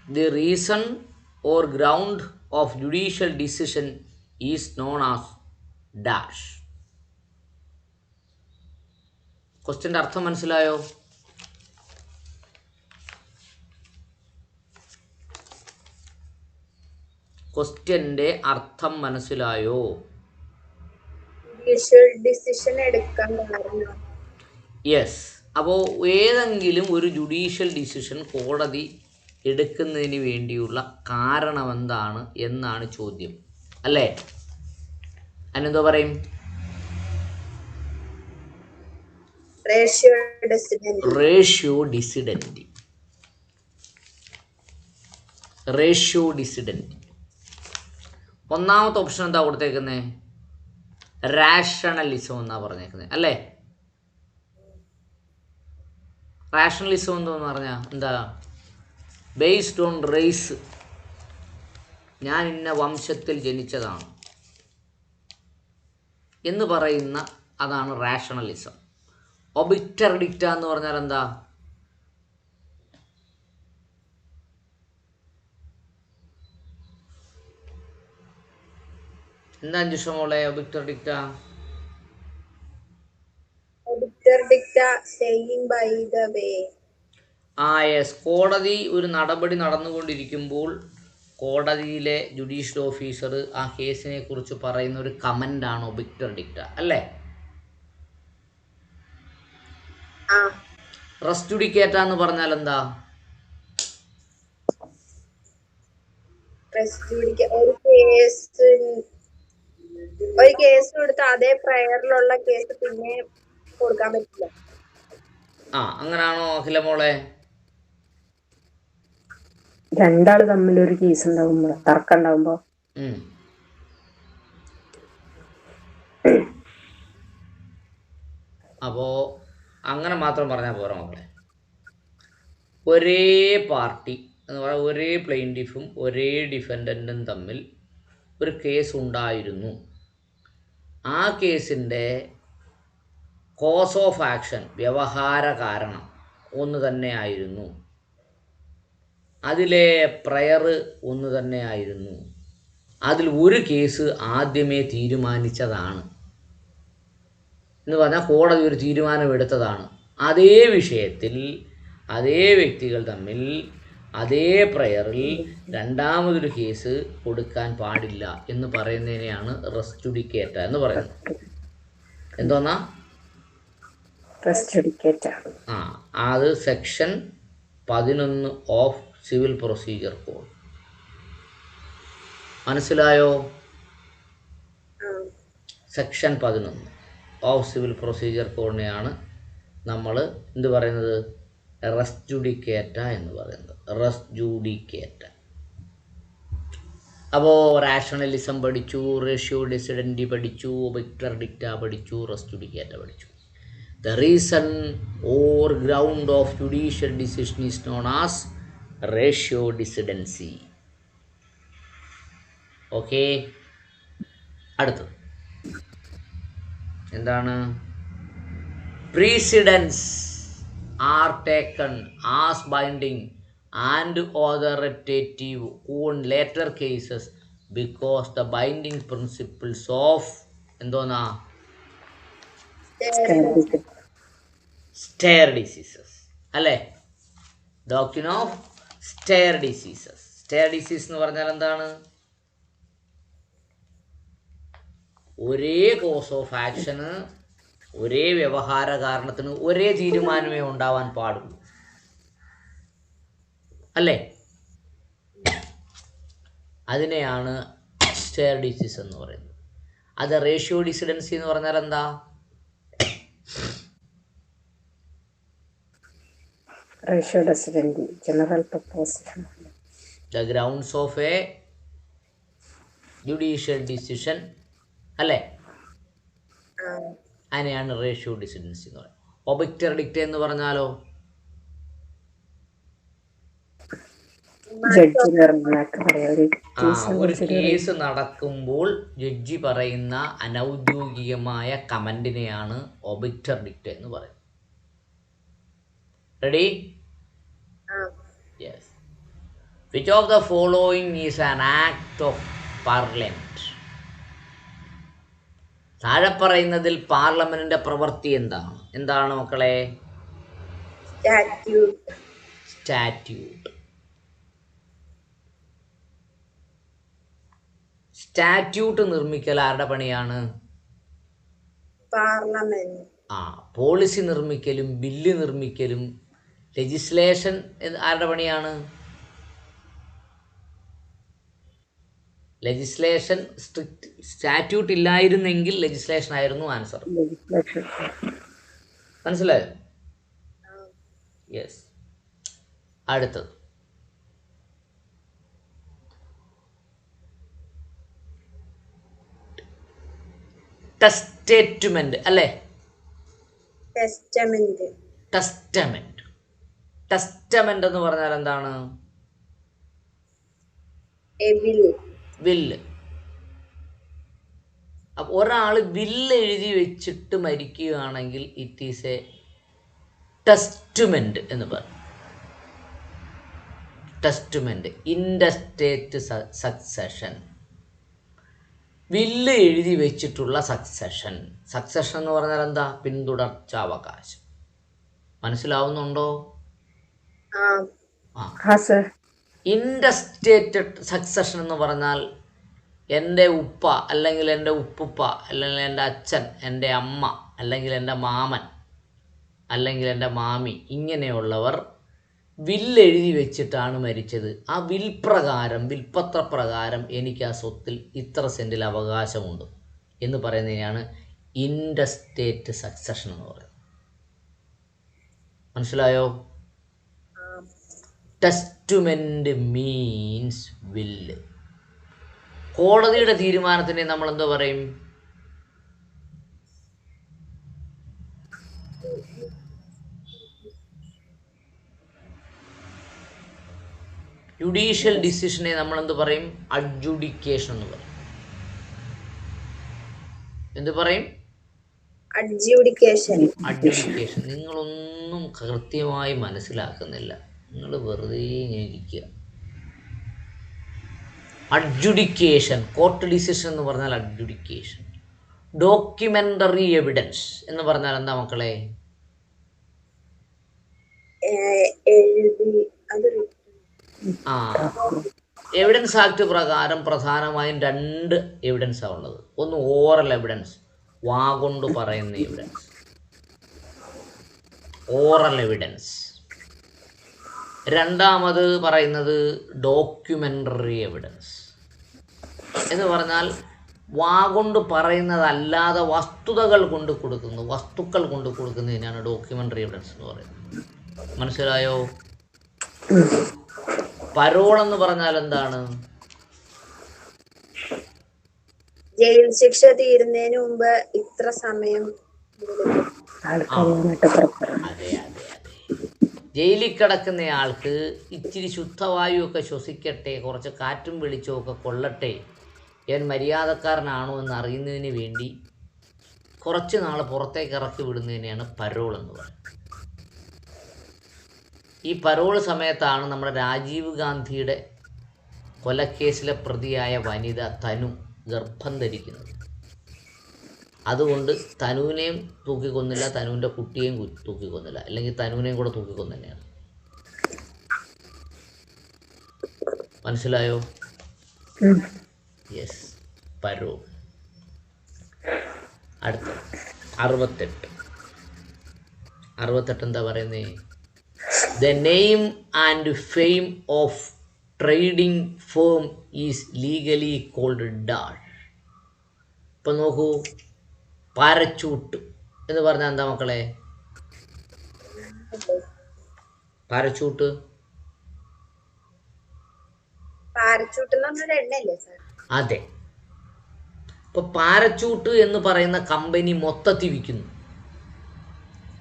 The reason or ground of judicial decision is known as dash. ക്വസ്റ്റ്യൻ്റെ അർത്ഥം മനസ്സിലായോ? ക്വസ്റ്റ്യൻ്റെ അർത്ഥം മനസ്സിലായോ? ഡിസിഷൻ എടുക്കാൻ കാരണം. യെസ്. അപ്പോൾ ഏതെങ്കിലും ഒരു ജുഡീഷ്യൽ ഡിസിഷൻ കോടതി എടുക്കുന്നതിന് വേണ്ടിയുള്ള കാരണം എന്താണ് എന്നാണ് ചോദ്യം, അല്ലേ? അതിനെന്തോ പറയും? റേഷ്യോ ഡിസിഡൻറ്റി. റേഷ്യോ ഡിസിഡൻറ്റി. ഒന്നാമത്തെ ഓപ്ഷൻ എന്താ കൊടുത്തേക്കുന്നത്? റാഷണലിസം എന്നാണ് പറഞ്ഞേക്കുന്നത്, അല്ലേ? റാഷണലിസം എന്തോന്ന് പറഞ്ഞാൽ എന്താ? ബേസ്ഡ് ഓൺ റേസ്, ഞാൻ ഇന്ന വംശത്തിൽ ജനിച്ചതാണ് എന്ന് പറയുന്ന അതാണ് റാഷണലിസം. ഒബിക്റ്റർ ഡിക്റ്റ എന്ന് പറഞ്ഞാൽ എന്താ? എന്താ അഞ്ജുഷ മോളെ ഒബിക്റ്റർ ഡിക്റ്റ? യെസ്. കോടതി ഒരു നടപടി നടന്നുകൊണ്ടിരിക്കുമ്പോൾ കോടതിയിലെ ജുഡീഷ്യൽ ഓഫീസർ ആ കേസിനെ കുറിച്ച് പറയുന്ന ഒരു കമൻ്റാണ് ഒബിക്റ്റർ ഡിക്റ്റ, അല്ലേ? റെസ് ജുഡിക്കേറ്റ എന്ന് പറഞ്ഞാൽ എന്താ? ഒരു കേസ് കൊടുത്ത് അതേ പ്രയറിലുള്ള കേസ് പിന്നെ കൊടുക്കാൻ പറ്റില്ല. അങ്ങനാണോ അഖില മോളെ? രണ്ടാള് തമ്മിൽ ഒരു കേസ് ഉണ്ടാവുമ്പോ, തർക്കം ഉണ്ടാവുമ്പോ അപ്പോ അങ്ങനെ മാത്രം പറഞ്ഞാൽ പോരാ മക്കളെ. ഒരേ പാർട്ടി എന്ന് പറയുക, ഒരേ പ്ലെയിൻറ്റിഫും ഒരേ ഡിഫൻഡൻറ്റും തമ്മിൽ ഒരു കേസ് ഉണ്ടായിരുന്നു. ആ കേസിൻ്റെ കോസ് ഓഫ് ആക്ഷൻ, വ്യവഹാര കാരണം ഒന്ന് തന്നെയായിരുന്നു. അതിലെ പ്രയർ ഒന്ന് തന്നെയായിരുന്നു. അതിൽ ഒരു കേസ് ആദ്യമേ തീരുമാനിച്ചതാണ് എന്ന് പറഞ്ഞാൽ കോടതി ഒരു തീരുമാനമെടുത്തതാണ്. അതേ വിഷയത്തിൽ അതേ വ്യക്തികൾ തമ്മിൽ അതേ പ്രയറിൽ രണ്ടാമതൊരു കേസ് കൊടുക്കാൻ പാടില്ല എന്ന് പറയുന്നതിനെയാണ് റെസ് ജുഡിക്കേറ്റ എന്ന് പറയുന്നത്. എന്തോന്നാ? അത് section 11 of civil procedure code. മനസ്സിലായോ? സെക്ഷൻ 11 ഓഫ് സിവിൽ പ്രൊസീജിയർ കോഡിനെയാണ് നമ്മൾ എന്ത് പറയുന്നത്? റെസ് ജുഡിക്കേറ്റ എന്ന് പറയുന്നത്. റെസ് ജുഡിക്കേറ്റ. അപ്പോൾ റാഷണലിസം പഠിച്ചു, റേഷ്യോ ഡിസിഡൻറ്റി പഠിച്ചു, ഒബിക്റ്റർ ഡിക്റ്റ പഠിച്ചു, റെസ് ജുഡിക്കേറ്റ പഠിച്ചു. The reason or ground of judicial decision is known as ratio decidency. Okay. അടുത്തത് എന്താണ്? Precedents are taken as binding and authoritative on later cases because the binding principles of എന്തോന്നാ? സ്റ്റെയർ ഡിസീസസ്, അല്ലേ? Doctrine of stair diseases. Stair disease എന്ന് പറഞ്ഞാൽ എന്താണ്? ഒരേ cos of action, ഒരേ വ്യവഹാര കാരണത്തിന് ഒരേ തീരുമാനമേ ഉണ്ടാവാൻ പാടുള്ളൂ, അല്ലേ? അതിനെയാണ് സ്റ്റെയർ ഡിസീസ് എന്ന് പറയുന്നത്. അത് റേഷ്യോ ഡിസിഡൻസി എന്ന് പറഞ്ഞാൽ എന്താ? Ratio decidency, general proposition. The grounds of a judicial decision, അല്ലേ? അതിനെയാണ് റേഷ്യോ ഡിസിഡൻസി എന്ന് പറയുന്നത്. ഒബിക്റ്റർ ഡിക്റ്റ എന്ന് പറഞ്ഞാലോ? ഒരു കേസ് നടക്കുമ്പോൾ ജഡ്ജി പറയുന്ന അനൗദ്യോഗികമായ കമന്റിനെയാണ് ഒബിക്റ്റർ ഡിക്റ്റ എന്ന് പറയുന്നത്. Ready? Yes. Which of the following is an act of parliament? താഴെ പറയുന്നതിൽ പാർലമെന്റിന്റെ പ്രവൃത്തി എന്താണ്? എന്താണ് മക്കളെ? സ്റ്റാറ്റ്യൂട്ട്. സ്റ്റാറ്റ്യൂട്ട്. സ്റ്റാറ്റ്യൂട്ട് നിർമ്മിക്കൽ ആരുടെ പണിയാണ്? പാർലമെന്റ്. പോളിസി നിർമ്മിക്കലും ബില്ല് നിർമ്മിക്കലും ലെജിസ്ലേഷൻ ആരുടെ പണിയാണ്? ലെജിസ്ലേഷൻ സ്റ്റാറ്റ്യൂട്ട് ഇല്ലായിരുന്നെങ്കിൽ ലെജിസ്ലേഷൻ ആയിരുന്നു ആൻസർ. മനസ്സിലായോ? യെസ്. അടുത്തത് ടെസ്റ്റേറ്റ്മെന്റ് അല്ലേ? ടെസ്റ്റമെന്റ്. ടെസ്റ്റമെന്റ്. ടെസ്റ്റമെന്റ് എന്ന് പറഞ്ഞാൽ എന്താണ്? വില്ല്. അപ്പോൾ ഒരാൾ വില്ല് എഴുതി വെച്ചിട്ട് മരിക്കുകയാണെങ്കിൽ ഇറ്റ് ഈസ് എ ടെസ്റ്റ്മെന്റ് എന്ന് പറയും. ടെസ്റ്റ്മെന്റ്. ഇൻഡസ്റ്റേറ്റ് സക്സഷൻ. വില്ല് എഴുതി വെച്ചിട്ടുള്ള സക്സഷൻ. സക്സഷൻ എന്ന് പറഞ്ഞാൽ എന്താ? പിന്തുടർച്ചാവകാശം. മനസ്സിലാവുന്നുണ്ടോ? ഇൻഡസ്റ്റേറ്റഡ് സക്സഷൻ എന്ന് പറഞ്ഞാൽ എൻ്റെ ഉപ്പ അല്ലെങ്കിൽ എൻ്റെ ഉപ്പുപ്പ അല്ലെങ്കിൽ എൻ്റെ അച്ഛൻ, എൻ്റെ അമ്മ അല്ലെങ്കിൽ എൻ്റെ മാമൻ അല്ലെങ്കിൽ എൻ്റെ മാമി, ഇങ്ങനെയുള്ളവർ വില്ലെഴുതി വെച്ചിട്ടാണ് മരിച്ചത്. ആ വിൽപ്പത്രപ്രകാരം എനിക്ക് ആ സ്വത്തിൽ ഇത്ര സെൻറ്റിൽ അവകാശമുണ്ട് എന്ന് പറയുന്നതിനാണ് ഇൻഡസ്റ്റേറ്റ് സക്സഷൻ എന്ന് പറയുന്നത്. മനസ്സിലായോ? ടെസ്റ്റ്മെന്റ് മീൻസ് വില്ല്. കോടതിയുടെ തീരുമാനത്തിന് നമ്മൾ എന്താ പറയും? ജുഡീഷ്യൽ ഡിസിഷനെ നമ്മൾ എന്ത് പറയും? അഡ്ജുഡിക്കേഷൻ എന്ന് പറയും. എന്ത് പറയും? അഡ്ജുഡിക്കേഷൻ. നിങ്ങളൊന്നും കൃത്യമായി മനസ്സിലാക്കുന്നില്ല. നിങ്ങൾ വെറുതെ ഇരിക്കുക. അഡ്ജുഡിക്കേഷൻ, കോർട്ട് ഡിസിഷൻ എന്ന് പറഞ്ഞാൽ അഡ്ജുഡിക്കേഷൻ. ഡോക്യുമെന്ററി എവിഡൻസ് എന്ന് പറഞ്ഞാൽ എന്താ മക്കളെ? എവിഡൻസ് ആക്ട് പ്രകാരം പ്രധാനമായും 2 എവിഡൻസാണ് ഉള്ളത്. ഒന്ന് ഓറൽ എവിഡൻസ്, വാഗൊണ്ട് പറയുന്ന എവിഡൻസ്, ഓറൽ എവിഡൻസ്. രണ്ടാമത് പറയുന്നത് ഡോക്യുമെൻ്ററി എവിഡൻസ് എന്ന് പറഞ്ഞാൽ വാഗൊണ്ട് പറയുന്നതല്ലാതെ വസ്തുക്കൾ കൊണ്ട് കൊടുക്കുന്നതിനാണ് ഡോക്യുമെൻ്ററി എവിഡൻസ് എന്ന് പറയുന്നത്. മനസ്സിലായോ? പരോൾ എന്ന് പറഞ്ഞാൽ എന്താണ്? ജയിൽ ശിക്ഷ തീരുന്നതിന് മുമ്പ് ഇത്ര സമയം. അതെ. ജയിലിൽ കിടക്കുന്നയാൾക്ക് ഇച്ചിരി ശുദ്ധവായുവൊക്കെ ശ്വസിക്കട്ടെ, കുറച്ച് കാറ്റും വെളിച്ചവും ഒക്കെ കൊള്ളട്ടെ, ഞാൻ മര്യാദക്കാരനാണോ എന്ന് അറിയുന്നതിന് വേണ്ടി കുറച്ച് നാൾ പുറത്തേക്ക് ഇറക്കി വിടുന്നതിനെയാണ് പരോൾ എന്ന് പറയുന്നത്. ഈ പരോൾ സമയത്താണ് നമ്മുടെ രാജീവ് ഗാന്ധിയുടെ കൊലക്കേസിലെ പ്രതിയായ വനിത തനു ഗർഭം ധരിക്കുന്നത്. അതുകൊണ്ട് തനുവിനെയും തൂക്കിക്കൊന്നില്ല, തനുവിൻ്റെ കുട്ടിയെയും തൂക്കിക്കൊന്നില്ല, അല്ലെങ്കിൽ തനുവിനെയും കൂടെ തൂക്കിക്കൊന്നിനെയാണ്. മനസ്സിലായോ? Yes, parole. അടുത്ത 68 എന്താ പറയുന്നേ? The name and fame of trading firm is legally called dash. ഇപ്പം നോക്കൂ, പാരച്യൂട്ട് എന്ന് പറഞ്ഞാൽ എന്താ മക്കളെ? പാരച്യൂട്ട് അതെ. ഇപ്പൊ പാരച്യൂട്ട് എന്ന് പറയുന്ന കമ്പനി മൊത്തത്തിൽ വിൽക്കുന്നു.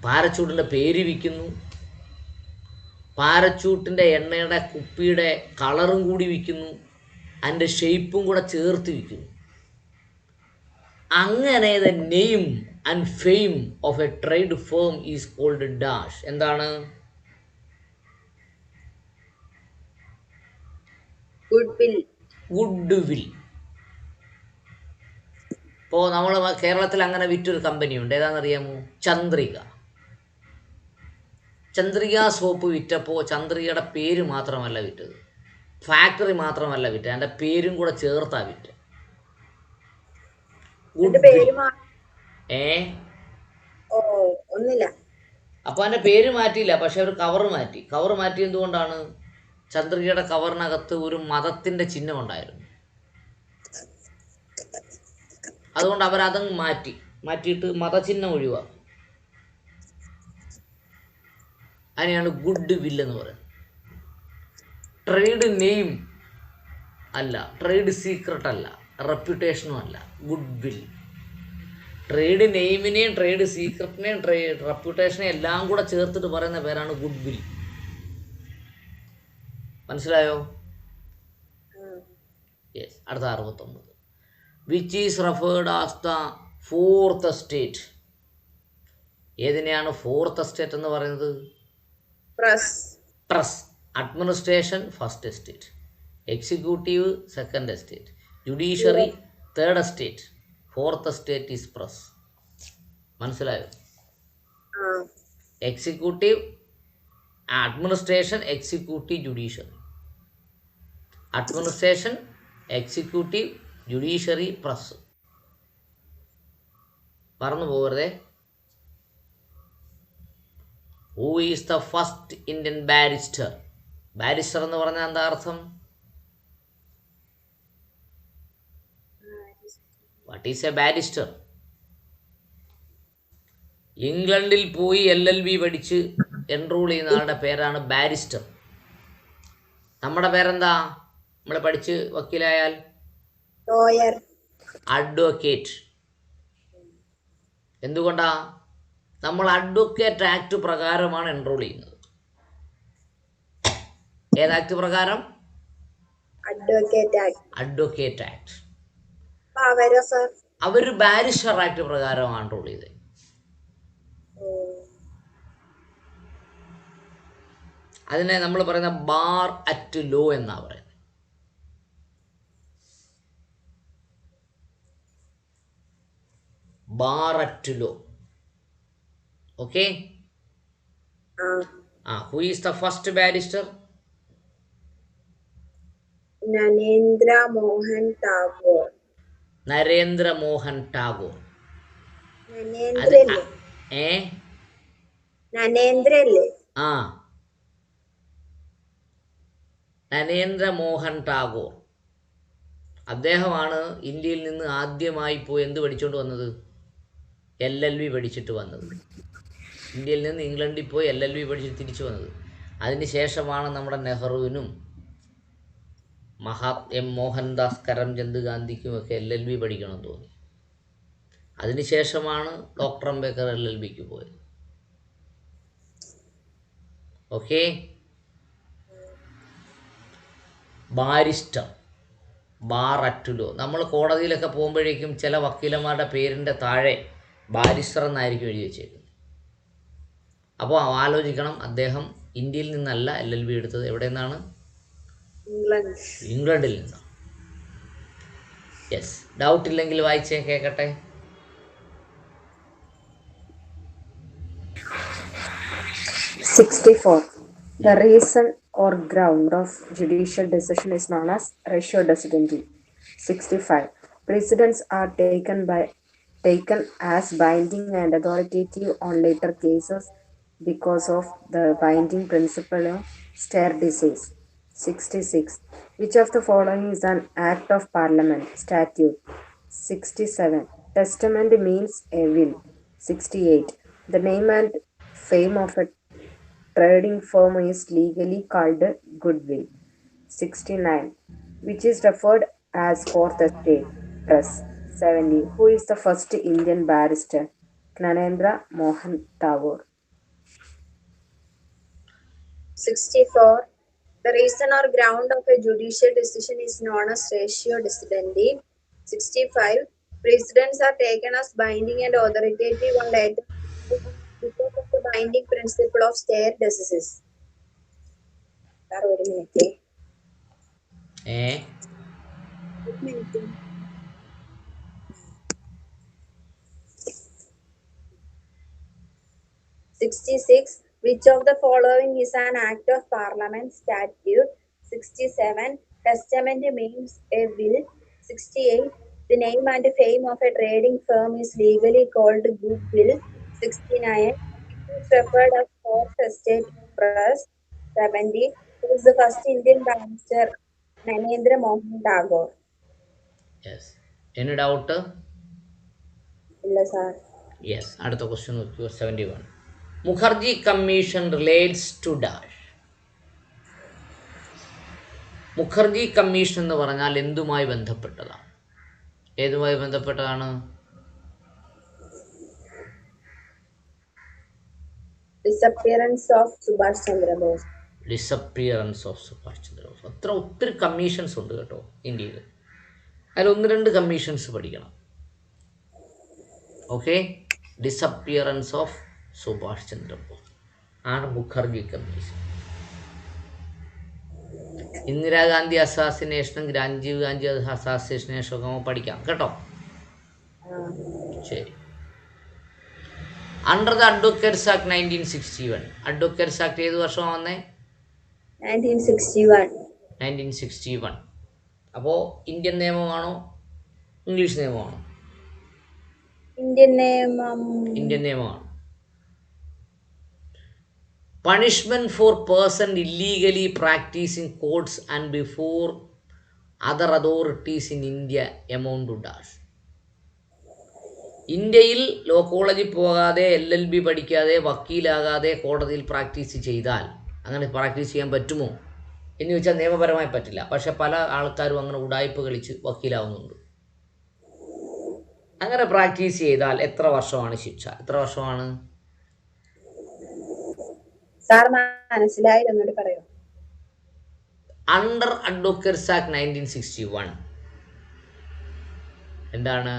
പാരച്യൂട്ടിൻ്റെ പേര് വിൽക്കുന്നു, പാരച്യൂട്ടിൻ്റെ എണ്ണയുടെ കുപ്പിയുടെ കളറും കൂടി വിൽക്കുന്നു, അതിൻ്റെ ഷേപ്പും കൂടെ ചേർത്ത് വിൽക്കുന്നു. അങ്ങനെ the name and fame of a trade firm is called dash. എന്താണ്? goodwill, goodwill. ഇപ്പോൾ നമ്മൾ കേരളത്തിൽ അങ്ങനെ വിറ്റൊരു കമ്പനിയുണ്ട്, ഏതാണെന്നറിയാമോ? ചന്ദ്രിക. ചന്ദ്രിക സോപ്പ് വിറ്റപ്പോൾ ചന്ദ്രികയുടെ പേര് മാത്രമല്ല വിറ്റത്, ഫാക്ടറി മാത്രമല്ല വിറ്റത്, അതിൻ്റെ പേരും കൂടെ ചേർത്താ വിറ്റ്. എന്റെ ഗുഡ് വിൽ. പേര് ഏ ഓ ഒന്നില്ല. അപ്പോൾ അതിൻ്റെ പേര് മാറ്റിയില്ല, പക്ഷെ അവർ കവർ മാറ്റി. കവർ മാറ്റി എന്തുകൊണ്ടാണ്? ചന്ദ്രികയുടെ കവറിനകത്ത് ഒരു മതത്തിൻ്റെ ചിഹ്നം ഉണ്ടായിരുന്നു. അതുകൊണ്ട് അവരതങ്ങ് മാറ്റിയിട്ട് മതചിഹ്നം ഒഴിവാക്കി. അതിനെയാണ് ഗുഡ് വിൽ എന്ന് പറയുന്നത്. ട്രേഡ് നെയിം അല്ല, ട്രേഡ് സീക്രട്ട് അല്ല, റെപ്യൂട്ടേഷനും അല്ല, ഗുഡ് വിൽ. ട്രേഡ് നെയിമിനെയും ട്രേഡ് സീക്രട്ടിനെയും റെപ്യൂട്ടേഷനെയും എല്ലാം കൂടെ ചേർത്തിട്ട് പറയുന്ന പേരാണ് ഗുഡ് വിൽ. മനസ്സിലായോ? യെസ്. അടുത്ത 69. Which is referred as the fourth estate. ഏതിനെയാണ് ഫോർത്ത് എസ്റ്റേറ്റ് എന്ന് പറയുന്നത്? Press. Administration first estate, executive second estate, judiciary third estate, fourth estate is press. മനസ്സിലായോ? Executive, administration, executive, judiciary. Administration, executive, judiciary, press. മറന്നു പോകരുതേ. Who is the first Indian barrister. Barrister എന്ന് പറഞ്ഞാൽ എന്താ അർത്ഥം? What is a barrister? ഇംഗ്ലണ്ടിൽ പോയി LLB പഠിച്ച് എൻറോൾ ചെയ്യുന്ന ആളുടെ പേരാണ് ബാരിസ്റ്റർ. നമ്മുടെ പേരെന്താ? നമ്മൾ പഠിച്ച് വക്കീലായാൽ അഡ്വക്കേറ്റ്. എന്തുകൊണ്ടാ? നമ്മൾ അഡ്വക്കേറ്റ് ആക്ട് പ്രകാരമാണ് എൻറോൾ ചെയ്യുന്നത്. ഏത് ആക്ട് പ്രകാരം? Advocate act. അവർ ബാരിസ്റ്റർ ആക്ട് പ്രകാരമാണ് എൻറോൾ ചെയ്തത്. അതിനെ നമ്മൾ പറയുന്ന ബാർ അറ്റ് ലോ എന്നാ പറയുന്നത്. Bar at law. Okay. Who is the first barrister? Narendra Mohan Tagore. Narendra Mohan Tagore. അദ്ദേഹമാണ് ഇന്ത്യയിൽ നിന്ന് ആദ്യമായി പോയി എന്ത് പഠിച്ചുകൊണ്ട് വന്നത്? LLB പഠിച്ചിട്ട് വന്നത്. ഇന്ത്യയിൽ നിന്ന് ഇംഗ്ലണ്ടിൽ പോയി LLB പഠിച്ചിട്ട് തിരിച്ചു വന്നത്. അതിനുശേഷമാണ് നമ്മുടെ നെഹ്റുവിനും മോഹൻദാസ് കരംചന്ദ് ഗാന്ധിക്കുമൊക്കെ LLB പഠിക്കണമെന്ന് തോന്നി. അതിനുശേഷമാണ് ഡോക്ടർ അംബേദ്കർ LLBക്ക് പോയത്. Okay. Barrister, bar at law. നമ്മൾ കോടതിയിലൊക്കെ പോകുമ്പോഴേക്കും ചില വക്കീലന്മാരുടെ പേരിൻ്റെ താഴെ ബാരിസ്റ്റർ എന്നായിരിക്കും എഴുതി വെച്ചേക്കുന്നത്. അപ്പോൾ ആലോചിക്കണം, അദ്ദേഹം ഇന്ത്യയിൽ നിന്നല്ല LLB എടുത്തത്. എവിടെ നിന്നാണ്? ഇംഗ്ലണ്ടിൽ നിന്നാണ്. യെസ്. ഡൗട്ട് ഇല്ലെങ്കിൽ വായിച്ചേ കേൾക്കട്ടെ. The reason or ground of judicial decision is known as ratio decidendi. 65. Precedents are taken as binding and authoritative on later cases because of the binding principle of stare decisis. 66. Which of the following is an act of parliament? Statute. 67. Testament means a will. 68. The name and fame of a trading firm is legally called goodwill. 69. Which is referred as fourth estate? Press. 70. Who is the first Indian barrister? Narendra Mohan Tagore. 64. The reason or ground of a judicial decision is known as ratio decidendi. 65. Precedents are taken as binding and authoritative on later because of the binding principle of stare decisis. ഏ 66. Which of the following is an act of parliament? Statute. 67. Testament means a will. 68. The name and fame of a trading firm is legally called goodwill. 69. It is referred as Fourth Estate Press. 70. Who is the first Indian barrister? Nanendra Mohan Tagore. Yes. Any doubt? Illa sir. Yes. അടുത്ത question നോക്കിയോ. 71. Mukherjee commission relates to dash. Mukherjee commission എന്ന് പറഞ്ഞാൽ എന്തുമായി ബന്ധപ്പെട്ടതാണ്? ഏതുമായി ബന്ധപ്പെട്ടതാണ്? Disappearance of Subhash Chandra Bose. Disappearance of Subhash Chandrabose. അത്ര ഒത്തിരി commissions ഉണ്ട് കേട്ടോ ഇന്ത്യയിൽ. അതിൽ 1-2 കമ്മീഷൻസ് പഠിക്കണം. Okay. Disappearance of Subhash Chandra Bose ആണ് മുഖർജി കമ്മീഷൻ. ഇന്ദിരാഗാന്ധി അസാസിനേഷനും രാജീവ് ഗാന്ധി അസാസിനേഷനും ഒക്കെ നമുക്ക് പഠിക്കാം കേട്ടോ. ശരി. Under the advocates act 1961. Advocates act ഏത് വർഷമാണ് വന്നേ? 1961. അപ്പോൾ ഇന്ത്യൻ നിയമമാണോ ഇംഗ്ലീഷ് നിയമമാണോ? ഇന്ത്യൻ നിയമം. ഇന്ത്യൻ നിയമമാണ്. Punishment for person illegally practising courts and before other authorities in India amount to dash. ഇന്ത്യയിൽ ലോ കോളേജിൽ പോകാതെ LLB പഠിക്കാതെ വക്കീലാകാതെ കോടതിയിൽ പ്രാക്ടീസ് ചെയ്താൽ, അങ്ങനെ പ്രാക്ടീസ് ചെയ്യാൻ പറ്റുമോ എന്ന് ചോദിച്ചാൽ നിയമപരമായി പറ്റില്ല. പക്ഷെ പല ആൾക്കാരും അങ്ങനെ ഉടായ്പ കളിച്ച് വക്കീലാവുന്നുണ്ട്. അങ്ങനെ പ്രാക്ടീസ് ചെയ്താൽ എത്ര വർഷമാണ് ശിക്ഷ? എത്ര വർഷമാണ്? സാർ മനസ്സിലായില്ല, ഒന്നുകൂടി പറയോ? അണ്ടർ അഡ്വക്കേറ്റ്സ് ആക്ട് 1961 എന്താണ്?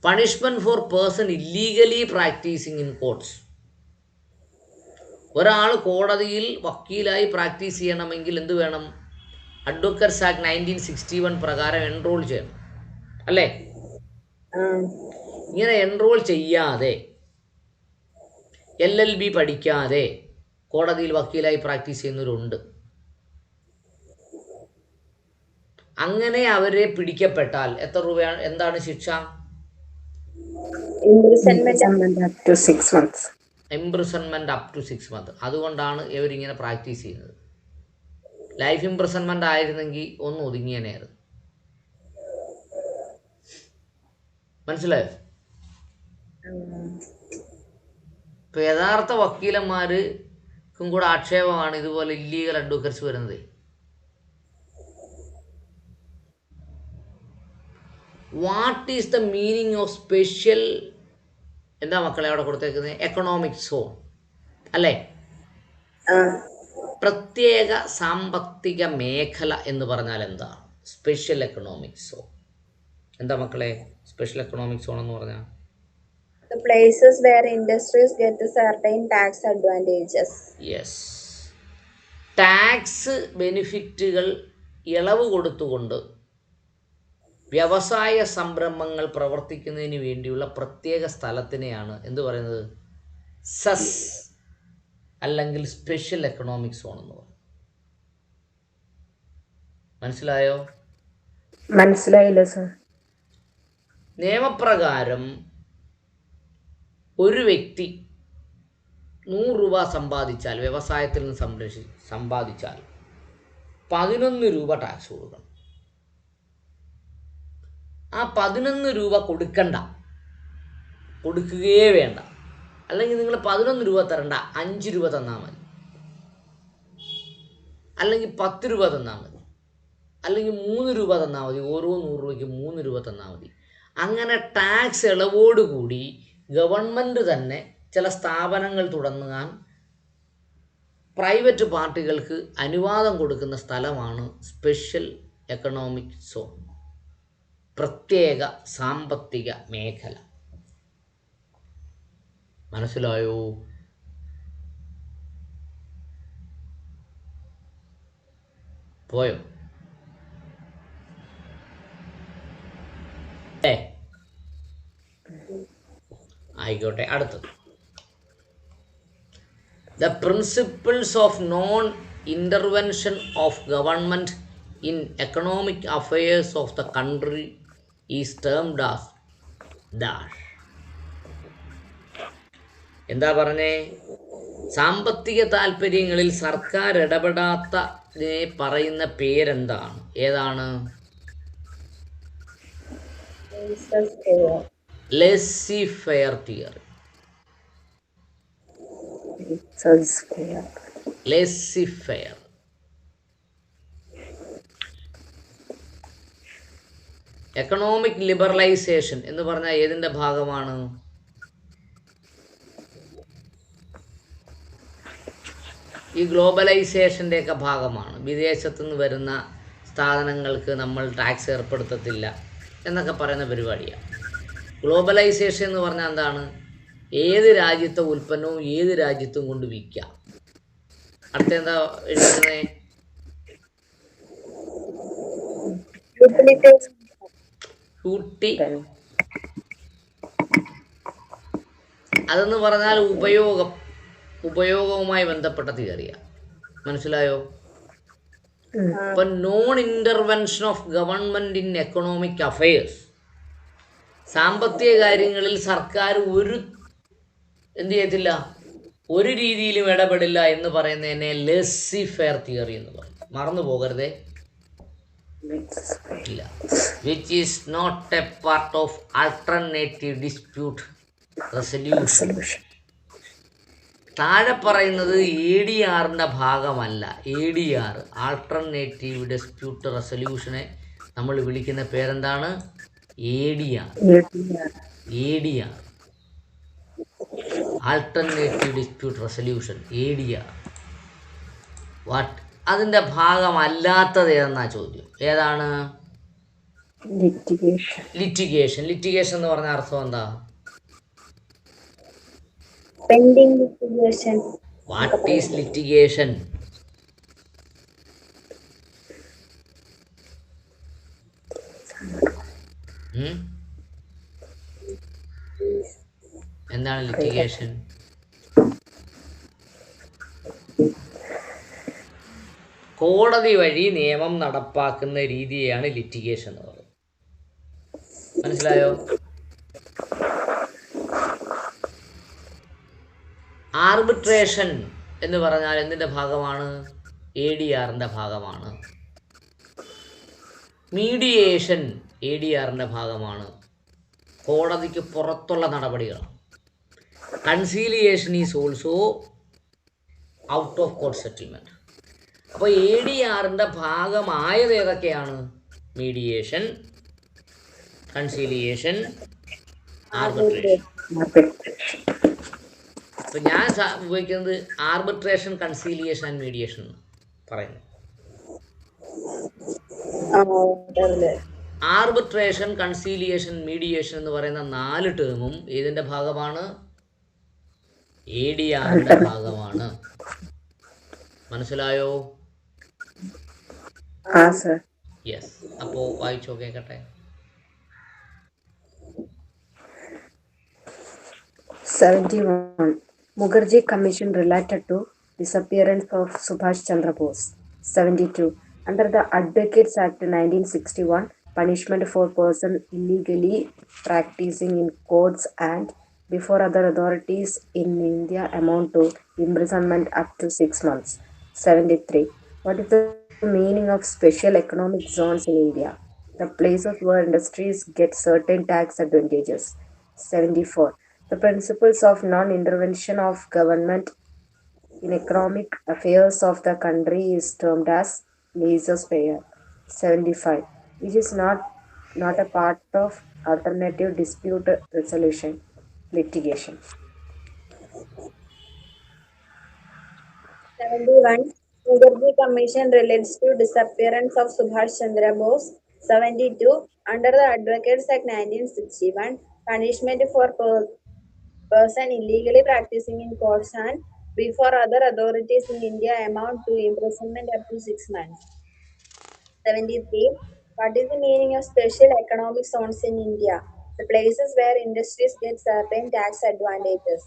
Punishment for person illegally practising in courts. ഒരാൾ കോടതിയിൽ വക്കീലായി പ്രാക്ടീസ് ചെയ്യണമെങ്കിൽ എന്ത് വേണം? അഡ്വക്കേറ്റ്സ് ആക്ട് 1961 പ്രകാരം എൻറോൾ ചെയ്യണം, അല്ലേ? ഇങ്ങനെ എൻറോൾ ചെയ്യാതെ LLB പഠിക്കാതെ കോടതിയിൽ വക്കീലായി പ്രാക്ടീസ് ചെയ്യുന്നവരുണ്ട്. അങ്ങനെ അവരെ പിടിക്കപ്പെട്ടാൽ എത്ര രൂപയാണ്? എന്താണ് ശിക്ഷ? Imprisonment up to 6 months. Imprisonment up to 6 months. അതുകൊണ്ടാണ് ഇവരിങ്ങനെ പ്രാക്ടീസ് ചെയ്യുന്നത്. ലൈഫ് ഇംപ്രിസൺമെൻ്റ് ആയിരുന്നെങ്കിൽ ഒന്ന് ഒതുങ്ങിയനായിരുന്നു. മനസ്സിലായോ? ഇപ്പോൾ യഥാർത്ഥ വക്കീലന്മാർക്കും കൂടെ ആക്ഷേപമാണ് ഇതുപോലെ ഇല്ലീഗൽ അഡ്വക്കേറ്റ്സ് വരുന്നത്. What is the meaning of special, എന്താ മക്കളെ അവിടെ കൊടുത്തേക്കുന്നത്? എക്കണോമിക് സോൺ, അല്ലേ? പ്രത്യേക സാമ്പത്തിക മേഖല എന്ന് പറഞ്ഞാൽ എന്താണ്? Special economic zone. എന്താ മക്കളെ സ്പെഷ്യൽ എക്കണോമിക് സോൺ എന്ന് പറഞ്ഞാൽ? The places where industries get certain tax advantages. Yes. Tax ബെനിഫിറ്റുകൾ ഇളവ് കൊടുത്തുകൊണ്ട് വ്യവസായ സംരംഭങ്ങൾ പ്രവർത്തിക്കുന്നതിന് വേണ്ടിയുള്ള പ്രത്യേക സ്ഥലത്തിനെയാണ് എന്ത് പറയുന്നത്? സെസ് അല്ലെങ്കിൽ സ്പെഷ്യൽ എക്കണോമിക് സോൺ എന്ന് പറയും. മനസ്സിലായോ? മനസ്സിലായില്ല സർ. നിയമപ്രകാരം ഒരു വ്യക്തി 100 രൂപ സമ്പാദിച്ചാൽ, വ്യവസായത്തിൽ നിന്ന് സമ്പാദിച്ചാൽ 11 രൂപ ടാക്സ് കൊടുക്കണം. ആ 11 രൂപ കൊടുക്കുകയേ വേണ്ട. അല്ലെങ്കിൽ നിങ്ങൾ 11 രൂപ തരണ്ട, 5 രൂപ തന്നാൽ മതി, അല്ലെങ്കിൽ 10 രൂപ തന്നാൽ മതി, അല്ലെങ്കിൽ 3 രൂപ തന്നാൽ മതി. ഓരോ 100 രൂപയ്ക്ക് 3 രൂപ തന്നാൽ മതി. അങ്ങനെ ടാക്സ് ഇളവോടുകൂടി ഗവൺമെൻറ് തന്നെ ചില സ്ഥാപനങ്ങൾ തുടങ്ങാൻ പ്രൈവറ്റ് പാർട്ടികൾക്ക് അനുവാദം കൊടുക്കുന്ന സ്ഥലമാണ് സ്പെഷ്യൽ എക്കണോമിക് സോൺ, പ്രത്യേക സാമ്പത്തിക മേഖല. മനസ്സിലായോ? പോയോ? ഏ ആയിക്കോട്ടെ. അടുത്തത് the principles of non intervention of government in economic affairs of the country is termed as dash. എന്താ പറഞ്ഞേ? സാമ്പത്തിക താല്പര്യങ്ങളിൽ സർക്കാർ ഇടപെടാത്തതിനെ പറയുന്ന പേരെന്താണ്? ഏതാണ്? Laissez faire theory. Laissez faire. Economic liberalisation എന്ന് പറഞ്ഞാൽ ഏതിൻ്റെ ഭാഗമാണ്? ഈ ഗ്ലോബലൈസേഷൻ്റെയൊക്കെ ഭാഗമാണ്. വിദേശത്തുനിന്ന് വരുന്ന സ്ഥാപനങ്ങൾക്ക് നമ്മൾ ടാക്സ് ഏർപ്പെടുത്തത്തില്ല എന്നൊക്കെ പറയുന്ന പരിപാടിയാണ്. ഗ്ലോബലൈസേഷൻ എന്ന് പറഞ്ഞാൽ എന്താണ്? ഏത് രാജ്യത്തെ ഉൽപ്പന്നവും ഏത് രാജ്യത്തും കൊണ്ട് വിൽക്കാം. അടുത്ത എന്താ എഴുതുന്നേ? അതെന്ന് പറഞ്ഞാൽ ഉപയോഗവുമായി ബന്ധപ്പെട്ട തിയറിയാണ്. മനസ്സിലായോ? ഇപ്പം non intervention of government in economic affairs, സാമ്പത്തിക കാര്യങ്ങളിൽ സർക്കാർ എന്ത് ചെയ്യത്തില്ല, ഒരു രീതിയിലും ഇടപെടില്ല എന്ന് പറയുന്നതിനെ ലെസ്സി ഫെയർ തിയറി എന്ന് പറയും. മറന്നു പോകരുതേ. ഇല്ല. Which is not a part of alternative dispute resolution. താഴെ പറയുന്നത് ADRൻ്റെ ഭാഗമല്ല. ADR ആൾട്ടർനേറ്റീവ് ഡിസ്പ്യൂട്ട് റെസൊല്യൂഷനെ നമ്മൾ വിളിക്കുന്ന പേരെന്താണ്? ADR. Alternative dispute resolution, ADR. What? അതിൻ്റെ ഭാഗമല്ലാത്തത് ഏതെന്നാ ചോദ്യം. ഏതാണ്? ലിറ്റിഗേഷൻ. ലിറ്റിഗേഷൻ എന്ന് പറഞ്ഞ അർത്ഥം എന്താ? Pending litigation. What is litigation? എന്താണ് ലിറ്റിഗേഷൻ? കോടതി വഴി നിയമം നടപ്പാക്കുന്ന രീതിയാണ് ലിറ്റിഗേഷൻ എന്ന് പറയുന്നത്. മനസ്സിലായോ? ആർബിട്രേഷൻ എന്ന് പറഞ്ഞാൽ എന്തിൻ്റെ ഭാഗമാണ്? ADRൻ്റെ ഭാഗമാണ്. മീഡിയേഷൻ ADRൻ്റെ ഭാഗമാണ്. കോടതിക്ക് പുറത്തുള്ള നടപടികളാണ്. Conciliation is also out of court settlement. അപ്പോൾ ADRൻ്റെ ഭാഗമായത് ഏതൊക്കെയാണ്? Mediation, conciliation, arbitration. അപ്പോൾ ഞാൻ ഉപയോഗിക്കുന്നത് ആർബിട്രേഷൻ, കൺസീലിയേഷൻ ആൻഡ് മീഡിയേഷൻ പറയുന്നു. ആർബിട്രേഷൻ, കൺസീലിയേഷൻ, മീഡിയേഷൻ എന്ന് പറയുന്ന 4 ടേമും ഏതിൻ്റെ ഭാഗമാണ്? ADRൻ്റെ ഭാഗമാണ്. മനസ്സിലായോ? യെസ്. അപ്പോൾ വായിച്ചോ, കേൾക്കട്ടെ. 71. Mukherjee Commission related to disappearance of Subhash Chandra Bose. 72. Under the Advocates Act 1961, punishment for person illegally practicing in courts and before other authorities in India amount to imprisonment up to 6 months. 73. What is the meaning of special economic zones in India? The places where industries get certain tax advantages. 74. The principles of non-intervention of government in economic affairs of the country is termed as laissez-faire. 75. Which is not a part of alternative dispute resolution, litigation. 71. Mukherjee Commission relates to disappearance of Subhash Chandra Bose. 72. Under the Advocates Act 1961, punishment for person illegally practicing in courts and before other authorities in India amount to imprisonment up to 6 months. 73. What is the meaning of special economic zones in India? The places where industries get certain tax advantages.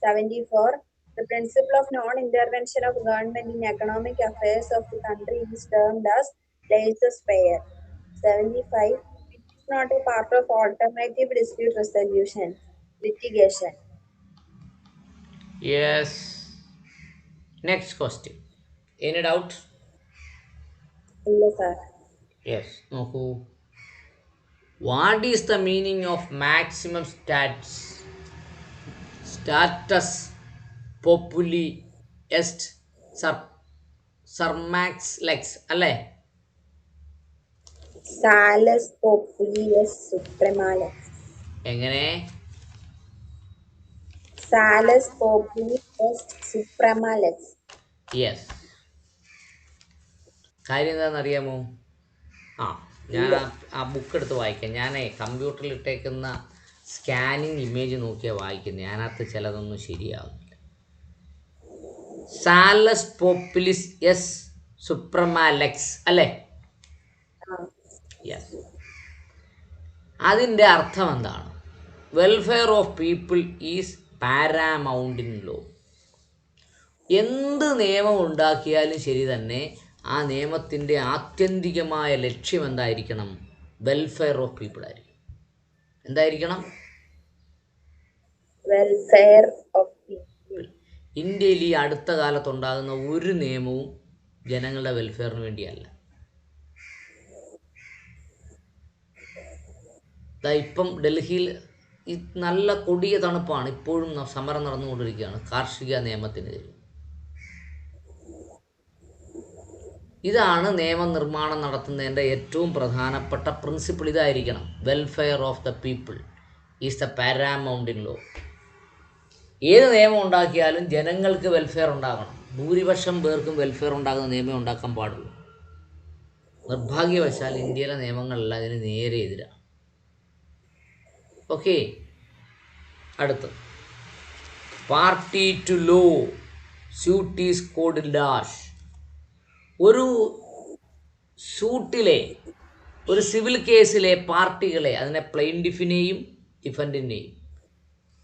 74. The principle of non-intervention of government in economic affairs of the country is termed as laissez-faire. 75. It is not a part of alternative dispute resolution, litigation. Yes. Next question. Any doubt? Yes, sir. Yes. നോക്കൂ. What is the meaning of maximum status populi est surmax lex അല്ലേ? Salus populi suprema lex. എങ്ങനെ? Salus populi est suprema lex. Yes. കാര്യം എന്താണെന്നറിയാമോ? ഞാൻ ആ book എടുത്ത് വായിക്കാം. ഞാൻ കമ്പ്യൂട്ടറിൽ ഇട്ടേക്കുന്ന സ്കാനിങ് ഇമേജ് നോക്കിയാൽ വായിക്കുന്നത്. അതിനകത്ത് ചിലതൊന്നും ശരിയാവുന്നില്ല. സാലസ് പോപ്പുലിസ് എസ് സുപ്രമാലെക്സ് അല്ലേ? യെസ്. അതിൻ്റെ അർത്ഥം എന്താണ്? Welfare of people is Paramount in law. എന്ത് നിയമം ഉണ്ടാക്കിയാലും ശരി തന്നെ ആ നിയമത്തിൻ്റെ ആത്യന്തികമായ ലക്ഷ്യം എന്തായിരിക്കണം? വെൽഫെയർ ഓഫ് പീപ്പിൾ ആയിരിക്കും. എന്തായിരിക്കണം? Welfare of people. ഇന്ത്യയിൽ ഈ അടുത്ത കാലത്തുണ്ടാകുന്ന ഒരു നിയമവും ജനങ്ങളുടെ വെൽഫെയറിന് വേണ്ടിയല്ല. ഇപ്പം ഡൽഹിയിൽ ഈ നല്ല കൊടിയ തണുപ്പാണ്, ഇപ്പോഴും സമരം നടന്നുകൊണ്ടിരിക്കുകയാണ് കാർഷിക നിയമത്തിനെതിരെ. ഇതാണ് നിയമനിർമ്മാണം നടത്തുന്നതിൻ്റെ ഏറ്റവും പ്രധാനപ്പെട്ട പ്രിൻസിപ്പിൾ. ഇതായിരിക്കണം, welfare of the people is the Paramount in law. ഏത് നിയമം ഉണ്ടാക്കിയാലും ജനങ്ങൾക്ക് വെൽഫെയർ ഉണ്ടാകണം. ഭൂരിപക്ഷം പേർക്കും വെൽഫെയർ ഉണ്ടാകുന്ന നിയമം ഉണ്ടാക്കാൻ പാടുള്ളൂ. നിർഭാഗ്യവശാൽ ഇന്ത്യയിലെ നിയമങ്ങളെല്ലാം അതിന് നേരെ എതിരാണ്. ഓക്കെ, അടുത്ത് party to lawsuit is called dash. ഒരു സൂട്ടിലെ, ഒരു സിവിൽ കേസിലെ പാർട്ടികളെ, അതിനെ പ്ലെയിൻറ്റിഫിനെയും ഡിഫൻഡിനെയും.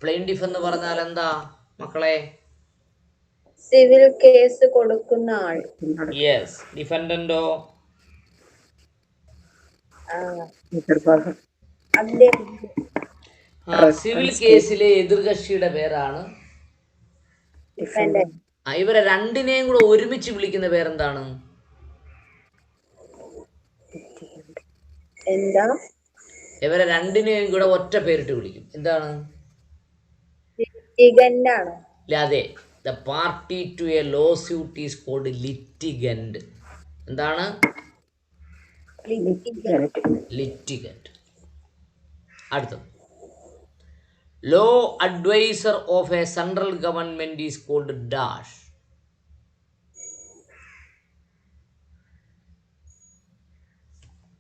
പ്ലെയിൻറ്റിഫ് എന്ന് പറഞ്ഞാൽ എന്താ മക്കളെ? സിവിൽ കേസ് കൊടുക്കുന്ന ആൾ. യെസ്. ഡിഫൻഡന്റോ? സിവിൽ കേസിലെ എതിർകക്ഷിയുടെ പേരാണ് ഡിഫൻഡന്റ്. ഇവരെ രണ്ടിനെയും കൂടെ ഒരുമിച്ച് വിളിക്കുന്ന പേരെന്താണ്? എന്താ? ഇവരെ രണ്ടിനെയും കൂടെ ഒറ്റ പേരിട്ട് വിളിക്കും. എന്താണ്? ലിറ്റിഗന്റ് ആണോ? അതെ. The party to a lawsuit is called litigant. എന്താണ്? ലിറ്റിഗന്റ്. അടുത്തത്, law adviser of a central government is called dash.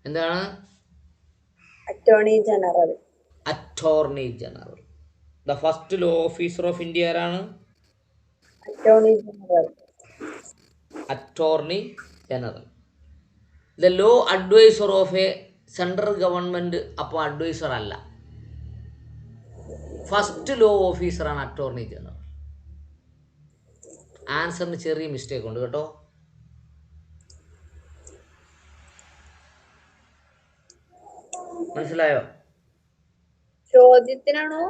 എന്താണ്? Attorney general. Attorney general. The first law officer of India ആരാണ്? Attorney general. Attorney general. The law adviser of a central government അപ്പോൾ adviser അല്ല, first law ഓഫീസറാണ് attorney general. ആൻസറിന് ചെറിയ mistake ഉണ്ട് കേട്ടോ. മനസ്സിലായോ? ചോദ്യത്തിനാണോ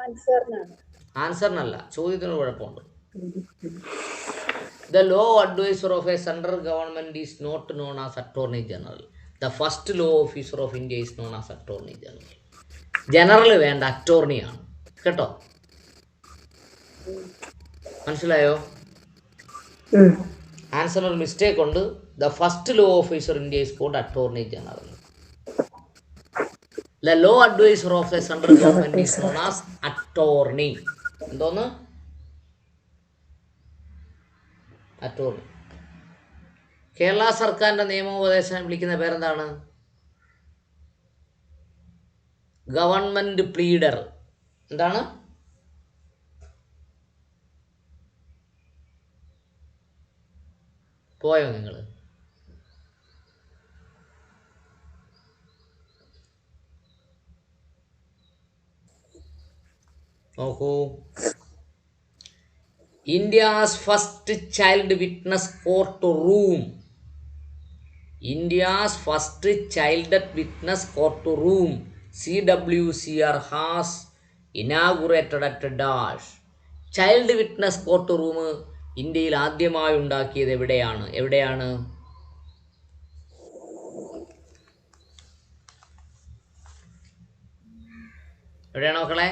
ആൻസറിനാണോ? ആൻസറിനല്ല, ചോദ്യത്തിന് കുഴപ്പമുണ്ട്. The law advisor of a central government is not known as Attorney General. The first law officer of India is known as Attorney General. General വേണ്ട, അറ്റോർണിയാണ് കേട്ടോ. മനസ്സിലായോ? ആൻസറിന് ഒരു മിസ്റ്റേക്ക് ഉണ്ട്. The first law officer India is called attorney general. The law adviser of a central government is known as attorney. എന്തോന്ന്? Attorney. Kerala സർക്കാരിൻ്റെ നിയമോപദേശം വിളിക്കുന്ന പേരെന്താണ്? Government pleader. എന്താണ്? പോയോ നിങ്ങൾ? നോക്കൂ, India's first child witness courtroom. India's first child witness courtroom CWCR has inaugurated at dash. Child witness courtroom ഇന്ത്യയിൽ ആദ്യമായി ഉണ്ടാക്കിയത് എവിടെയാണ്? എവിടെയാണ്? എവിടെയാണ് മക്കളെ?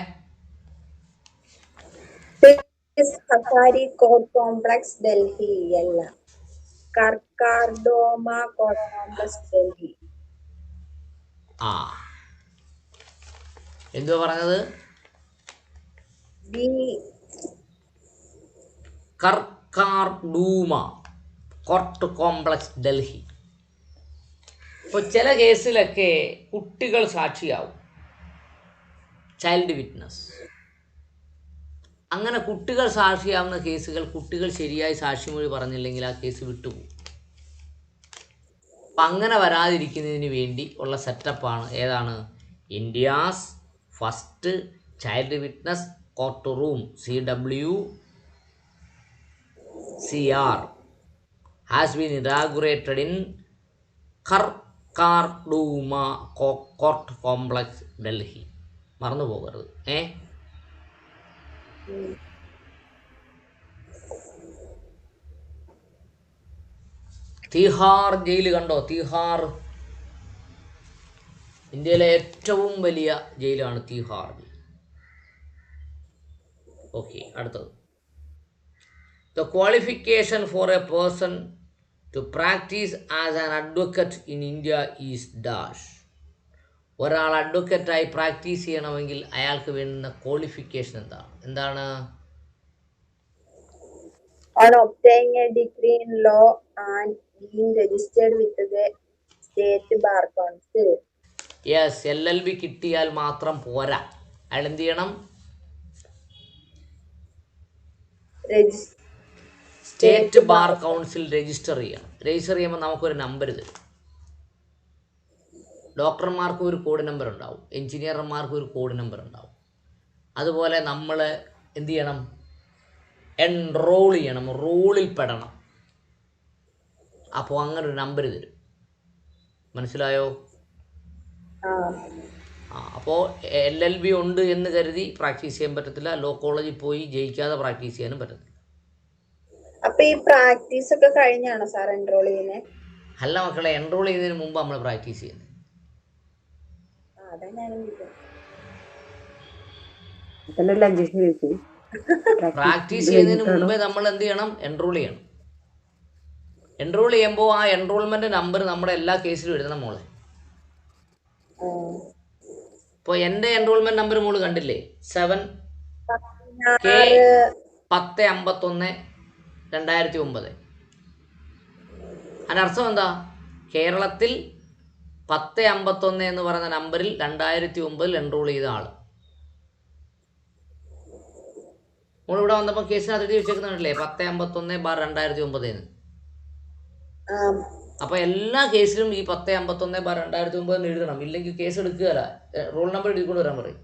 Hafari Court Complex, Delhi. അല്ല, കർക്കാർഡോമ കോർട്ട് കോംപ്ലക്സ്, ഡൽഹി. ആ, എന്തുവാ പറഞ്ഞത്? B Karkardooma court complex, Delhi. ഇപ്പോൾ ചില കേസിലൊക്കെ കുട്ടികൾ സാക്ഷിയാവും, ചൈൽഡ് വിറ്റ്നസ്. അങ്ങനെ കുട്ടികൾ സാക്ഷിയാവുന്ന കേസുകൾ, കുട്ടികൾ ശരിയായി സാക്ഷിമൊഴി പറഞ്ഞില്ലെങ്കിൽ ആ കേസ് വിട്ടുപോകും. അപ്പം അങ്ങനെ വരാതിരിക്കുന്നതിന് വേണ്ടി ഉള്ള സെറ്റപ്പാണ് ഏതാണ്? India's first child witness courtroom CWCR has been inaugurated in Karkardooma court complex, Delhi. മറന്നു പോകരുത്. തീഹാർ ജയിൽ കണ്ടോ? തീഹാർ ഇന്ത്യയിലെ ഏറ്റവും വലിയ ജയിലാണ് തീഹാർ ജയിൽ. ഓക്കെ, അടുത്തത്. The qualification for a person to practise as an advocate in India is dash. ഒരാൾ അഡ്വക്കറ്റായി പ്രാക്ടീസ് ചെയ്യണമെങ്കിൽ അയാൾക്ക് വേണ്ടുന്ന ക്വാളിഫിക്കേഷൻ എന്താണ്? On obtaining a degree in law and being registered with the State Bar Council. Yes, LLB കിട്ടിയാൽ മാത്രം പോരാ. അയാൾ എന്ത് ചെയ്യണം? സ്റ്റേറ്റ് ബാർ കൗൺസിൽ രജിസ്റ്റർ ചെയ്യണം. രജിസ്റ്റർ ചെയ്യുമ്പോൾ നമുക്കൊരു നമ്പർ തരും. ഡോക്ടർമാർക്ക് ഒരു കോഡ് നമ്പർ ഉണ്ടാവും, എഞ്ചിനീയർമാർക്ക് ഒരു കോഡ് നമ്പർ ഉണ്ടാവും. അതുപോലെ നമ്മൾ എന്ത് ചെയ്യണം? എൻറോൾ ചെയ്യണം, റൂളിൽ പെടണം. അപ്പോൾ അങ്ങനെ ഒരു നമ്പർ തരും. മനസ്സിലായോ? അപ്പോൾ LLB ഉണ്ട് എന്ന് കരുതി പ്രാക്ടീസ് ചെയ്യാൻ പറ്റത്തില്ല. ലോ കോളേജിൽ പോയി ജയിക്കാതെ പ്രാക്ടീസ് ചെയ്യാനും പറ്റത്തില്ല. അപ്പൊ ഈ പ്രാക്ടീസ് ഒക്കെ കഴിഞ്ഞാണോ സാർ എൻറോൾ ചെയ്യുന്നത്? അല്ല മക്കളെ, എൻറോൾ ചെയ്യുന്നതിന് മുമ്പ് നമ്മൾ പ്രാക്ടീസ് ചെയ്യുന്നത്. പ്രാക്ടീസ് ചെയ്യുന്നതിന് മുമ്പേ നമ്മൾ എന്ത് ചെയ്യണം? എൻറോൾ ചെയ്യണം. എൻറോൾ ചെയ്യുമ്പോൾ ആ എൻറോൾമെന്റ് നമ്പർ നമ്മുടെ എല്ലാ കേസിലും എഴുതണം മോളെ. ഇപ്പോൾ എൻ്റെ എൻറോൾമെന്റ് നമ്പർ മോള് കണ്ടില്ലേ? 7K1051/2009. അതിനർത്ഥം എന്താ? കേരളത്തിൽ 1051 എന്ന് പറയുന്ന നമ്പറിൽ 2009 എൻറോൾ ചെയ്ത ആൾ. നമ്മളിവിടെ വന്നപ്പോൾ കേസിനകത്ത് എഴുതി വെച്ചേക്കുന്നുണ്ടല്ലേ 1051/2009. അപ്പോൾ എല്ലാ കേസിലും ഈ 1051/2009 എഴുതണം. ഇല്ലെങ്കിൽ കേസ് എടുക്കുകയല്ല, റോൾ നമ്പർ എഴുതിക്കൊണ്ട് വരാൻ പറയും.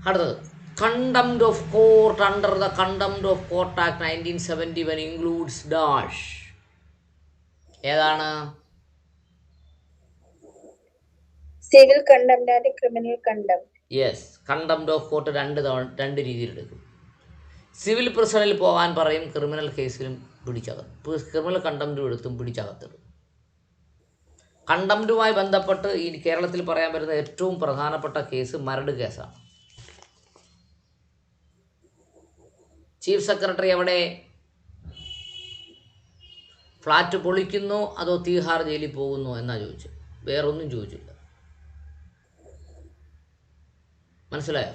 അടുത്തത്, contempt of court under the contempt of court act 1971 includes dash. ഏതാണ്? Civil contempt and criminal contempt. Yes, contempt of court രണ്ട് രീതിയിൽ എടുക്കും. സിവിൽ പ്രൊസീജിയറിൽ പോകാൻ പറയും, ക്രിമിനൽ കേസിലും ക്രിമിനൽ കണ്ടംപ്റ്റും എടുത്തും പിടിച്ചകത്തിടും. കണ്ടംപ്റ്റുമായി ബന്ധപ്പെട്ട് ഈ കേരളത്തിൽ പറയാൻ വരുന്ന ഏറ്റവും പ്രധാനപ്പെട്ട കേസ് മരട് കേസാണ്. ചീഫ് സെക്രട്ടറി എവിടെ? ഫ്ലാറ്റ് പൊളിക്കുന്നു അതോ തീഹാർ ജയിലിൽ പോകുന്നു എന്നാ ചോദിച്ചു, വേറൊന്നും ചോദിച്ചില്ല. മനസ്സിലായോ?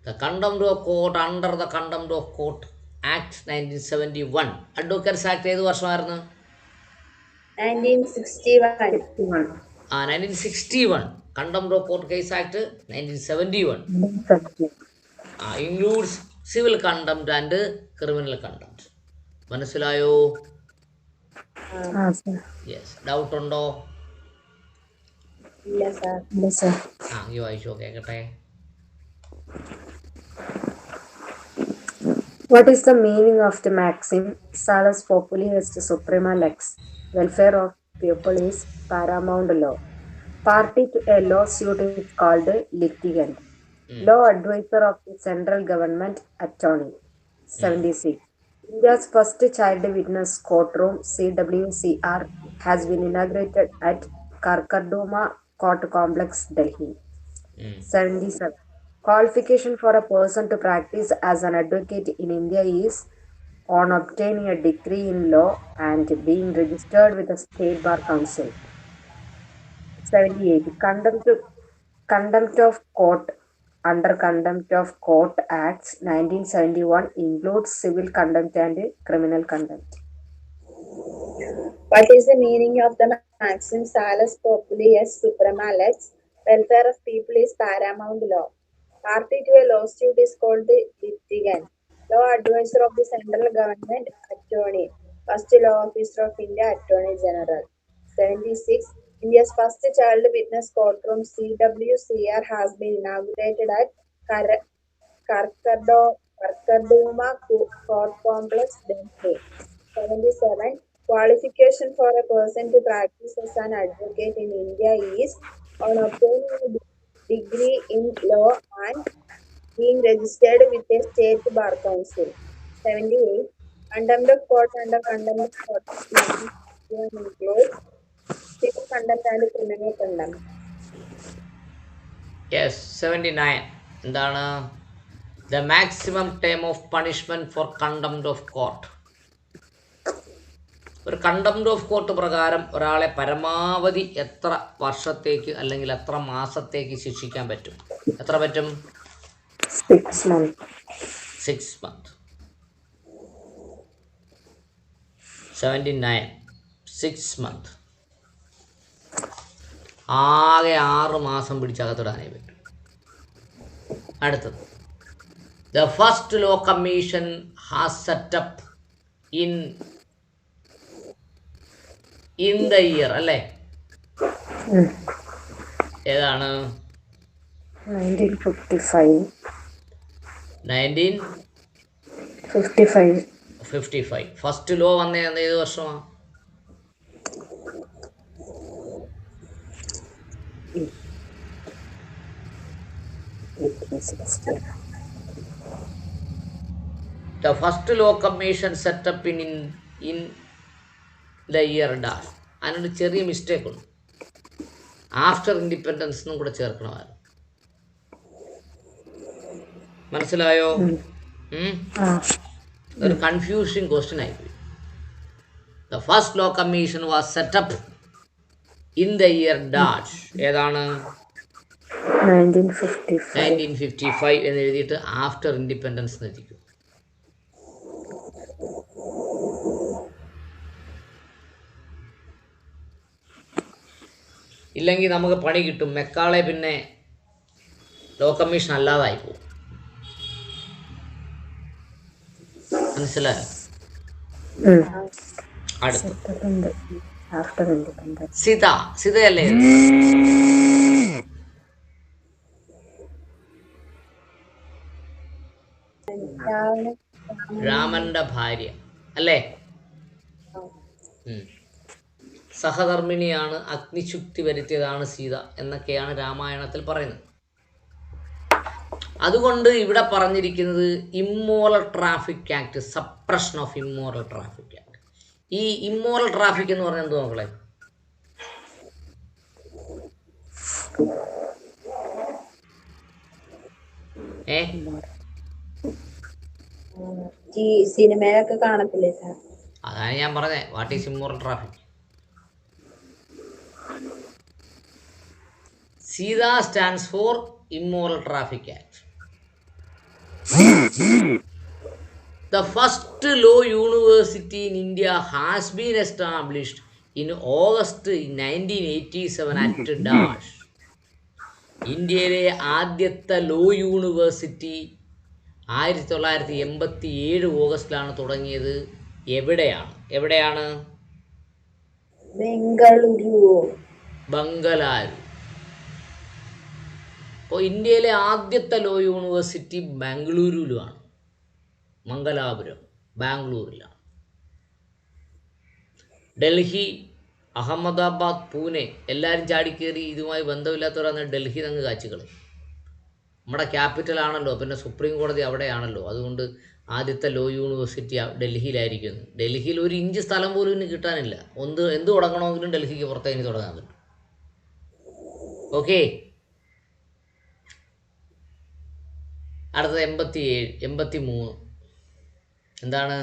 The Contempt of Court under the Contempt of Court Act 1971. Advocates Act ഏത് വർഷമായിരുന്നു? 1961. 1961. Contempt of Court Case Act 1971. Includes civil contempt and criminal contempt. മനസ്സിലായോ? യെസ്. ഡൗട്ട് ഉണ്ടോ? ഇല്ല സാർ. ഇല്ല സർ. ആ ഈ വായിച്ചോ കേൾക്കട്ടെ. What is the meaning of the maxim Salus populi est suprema lex? Welfare of people is paramount law. Party to a lawsuit is called litigant. Law advisor of the central government attorney. 76. India's first child witness courtroom CWCR has been inaugurated at Karkardoma Court Complex, Delhi. 77. Qualification for a person to practice as an advocate in India is on obtaining a degree in law and being registered with the State Bar Council. 78. Contempt of court under Contempt of Court Acts 1971 includes civil contempt and criminal contempt. What is the meaning of the maxim Salus populi est suprema lex? Welfare of people is paramount law. Party to a lawsuit is called the litigant. Law advisor of the central government attorney. First law officer of India Attorney General. 76. India's first child witness courtroom CWCR has been inaugurated at Karkardoma Court Complex, Delhi. 77. Qualification for a person to practice as an advocate in India is on obtaining a degree in law and being registered with a state bar council. 78. Contempt of court under Contempt of Court includes civil contempt and criminal contempt. Yes, 79. എന്താണ് the maximum term of punishment for contempt of court? ഒരു contempt of court പ്രകാരം ഒരാളെ പരമാവധി എത്ര വർഷത്തേക്ക് അല്ലെങ്കിൽ എത്ര മാസത്തേക്ക് ശിക്ഷിക്കാൻ പറ്റും? എത്ര പറ്റും? 6 months. 6 months. 79. 6 months. ആകെ 6 മാസം പിടിച്ചകത്തിടാനേ പറ്റും. അടുത്തത് the first law commission has set up in the year അല്ലേ? ഏതാണ്? 1955. 1955. ഫസ്റ്റ് ലോ വന്ന ഏത് വർഷമാണ്? 1860. The first law commission set up in the year dash. അതിനൊരു ചെറിയ മിസ്റ്റേക്ക് ഉണ്ട്. ആഫ്റ്റർ ഇൻഡിപെൻഡൻസ് എന്നും കൂടെ ചേർക്കണമായിരുന്നു. മനസ്സിലായോ? ഒരു കൺഫ്യൂഷിങ് ക്വസ്റ്റ്യൻ ആയിപ്പോയി. The first law commission was set up in the year dash. ഏതാണ്? 1955 എന്ന് എഴുതിയിട്ട് ആഫ്റ്റർ ഇൻഡിപെൻഡൻസ് എന്ന് എഴുതിക്കും. ഇല്ലെങ്കിൽ നമുക്ക് പണി കിട്ടും. മെക്കാളെ പിന്നെ ലോ കമ്മീഷൻ അല്ലാതായി പോകും. മനസ്സിലായോ? അടുത്ത് സിതയല്ലേ? രാമന്റെ ഭാര്യ അല്ലേ? സഹധർമ്മിണിയാണ്, അഗ്നിശുക്തി വരുത്തിയതാണ് സീത എന്നൊക്കെയാണ് രാമായണത്തിൽ പറയുന്നത്. അതുകൊണ്ട് ഇവിടെ പറഞ്ഞിരിക്കുന്നത് immoral traffic act, suppression of immoral traffic act. ഈ ഇമ്മോറൽ ട്രാഫിക് എന്ന് പറഞ്ഞാൽ എന്ത് നോക്കളെ? സിനിമയിലൊക്കെ കാണത്തില്ലേ സാർ? അതാണ് ഞാൻ പറഞ്ഞത്. What is immoral traffic? Sida stands for Immoral Traffic Act. The first law university in India has been established in August 1987 at Dash. ഇന്ത്യയിലെ ആദ്യത്തെ ലോ യൂണിവേഴ്സിറ്റി 1987 ഓഗസ്റ്റിലാണ് തുടങ്ങിയത്. എവിടെയാണ്? ബംഗളൂരു. അപ്പോൾ ഇന്ത്യയിലെ ആദ്യത്തെ ലോ യൂണിവേഴ്സിറ്റി ബാംഗ്ലൂരിലുമാണ്, മംഗലാപുരം, ബാംഗ്ലൂരിലാണ്. ഡൽഹി, അഹമ്മദാബാദ്, പൂനെ എല്ലാവരും ചാടിക്കയറി ഇതുമായി ബന്ധമില്ലാത്തവരാണ് ഡൽഹി അങ്ങ് കാച്ചിക്കളി. നമ്മുടെ ക്യാപിറ്റൽ ആണല്ലോ, പിന്നെ സുപ്രീം കോടതി അവിടെയാണല്ലോ. അതുകൊണ്ട് ആദ്യത്തെ ലോ യൂണിവേഴ്സിറ്റി ഡൽഹിയിലായിരിക്കുന്നു. ഡൽഹിയിൽ ഒരു ഇഞ്ച് സ്ഥലം പോലും ഇനി കിട്ടാനില്ല. എന്ത് തുടങ്ങണമെങ്കിലും ഡൽഹിക്ക് പുറത്തേക്ക് തുടങ്ങാൻ പറ്റും. ഓക്കെ, അടുത്തത് 83. എന്താണ്?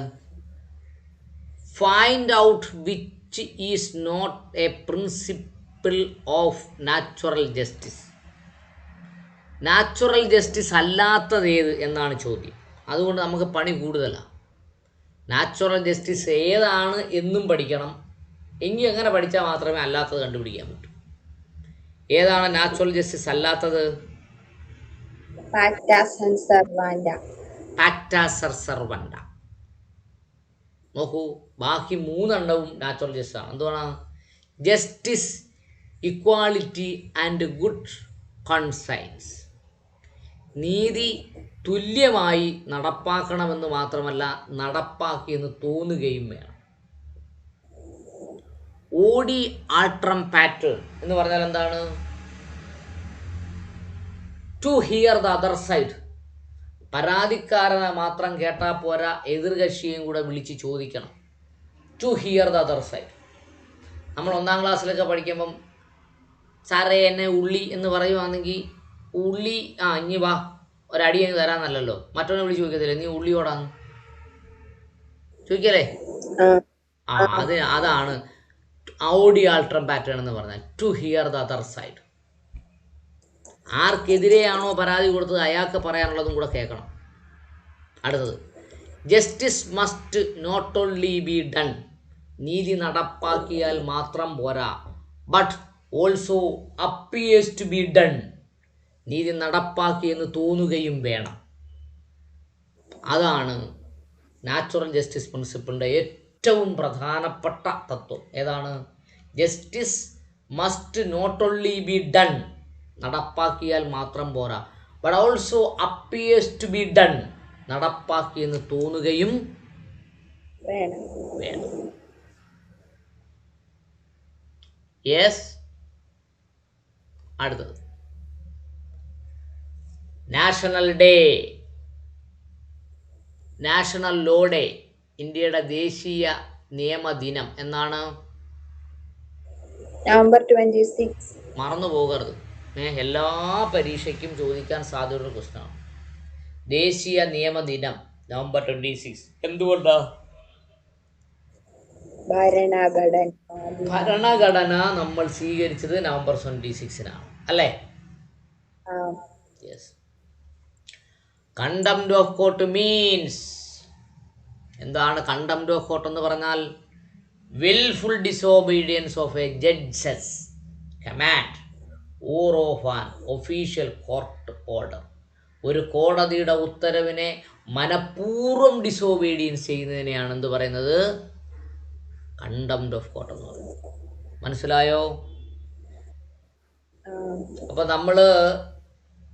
Find out which is not a principle of natural justice. Natural justice അല്ലാത്തത് ഏത് എന്നാണ് ചോദ്യം. അതുകൊണ്ട് നമുക്ക് പണി കൂടുതലാണ്. നാച്ചുറൽ ജസ്റ്റിസ് ഏതാണ് എന്നും പഠിക്കണം. എങ്കിൽ അങ്ങനെ പഠിച്ചാൽ മാത്രമേ അല്ലാത്തത് കണ്ടുപിടിക്കാൻ പറ്റൂ. ഏതാണ് നാച്ചുറൽ ജസ്റ്റിസ് അല്ലാത്തത്? Pacta sunt servanda. പാക്ടാ സർവണ്ട. നോക്കൂ, ബാക്കി 3 എണ്ണവും നാച്ചുറൽ ജസ്റ്റിസ് ആണ്. എന്തുവാണ്? Justice, equality and good conscience. നീതി തുല്യമായി നടപ്പാക്കണമെന്ന് മാത്രമല്ല, നടപ്പാക്കിയെന്ന് തോന്നുകയും വേണം. ഓഡി ആൾട്രം പാറ്റേൺ എന്ന് പറഞ്ഞാൽ എന്താണ്? To hear the other side. പരാതിക്കാരനെ മാത്രം കേട്ടാൽ പോരാ, എതിർകക്ഷിയും കൂടെ വിളിച്ച് ചോദിക്കണം. To hear the other side. നമ്മൾ 1-ാം ക്ലാസ്സിലൊക്കെ പഠിക്കുമ്പം സാറേ എന്നെ ഉള്ളി എന്ന് പറയുവാണെങ്കിൽ ഉള്ളി ഇനി വാ ഒരടി അങ്ങ് തരാന്നല്ലല്ലോ. മറ്റവനെ വിളിച്ച് ചോദിക്കത്തില്ലേ നീ ഉള്ളിയോടാന്ന് ചോദിക്കല്ലേ? അതാണ് ഓഡി ആൾട്രം പാറ്റേൺ എന്ന് പറഞ്ഞാൽ to hear the other side. ആർക്കെതിരെയാണോ പരാതി കൊടുത്തത് അയാൾക്ക് പറയാനുള്ളതും കൂടെ കേൾക്കണം. അടുത്തത്, justice must not only be done. നീതി നടപ്പാക്കിയാൽ മാത്രം പോരാ, but also appears to be done. നീതി നടപ്പാക്കിയെന്ന് തോന്നുകയും വേണം. അതാണ് നാച്ചുറൽ ജസ്റ്റിസ് പ്രിൻസിപ്പിളിൻ്റെ ഏറ്റവും പ്രധാനപ്പെട്ട തത്വം. ഏതാണ്? Justice must not only be done. നടപ്പാക്കിയാൽ മാത്രം പോരാ, but also appears to be done. നടപ്പാക്കിയെന്ന് തോന്നുകയും വേണം. യെസ്. അടുത്തത്, national day, national law day, ഇന്ത്യയുടെ ദേശീയ നിയമദിനം എന്നാണ്? November 26. മറന്നു പോകരുത്. എല്ലാ പരീക്ഷയ്ക്കും ചോദിക്കാൻ സാധ്യതയുള്ള ക്വസ്റ്റ്യനാണ്. ദേശീയ നിയമദിനം November 26. എന്തുകൊണ്ടാ? ഭരണഘടന നമ്മൾ സ്വീകരിച്ചത് November 26-നാണ് അല്ലേ? Yes. Contempt of court means എന്താണ്? കണ്ടംപ്റ്റ് ഓഫ് കോർട്ട് എന്ന് പറഞ്ഞാൽ wilful disobedience of A judges command or of an official court order. ഒരു കോടതിയുടെ ഉത്തരവിനെ മനഃപൂർവ്വം ഡിസോബീഡിയൻസ് ചെയ്യുന്നതിനെയാണ് എന്ത് പറയുന്നത്? കണ്ടംപ്റ്റ് ഓഫ് കോർട്ട് എന്ന് പറയുന്നത്. മനസ്സിലായോ? അപ്പോൾ നമ്മൾ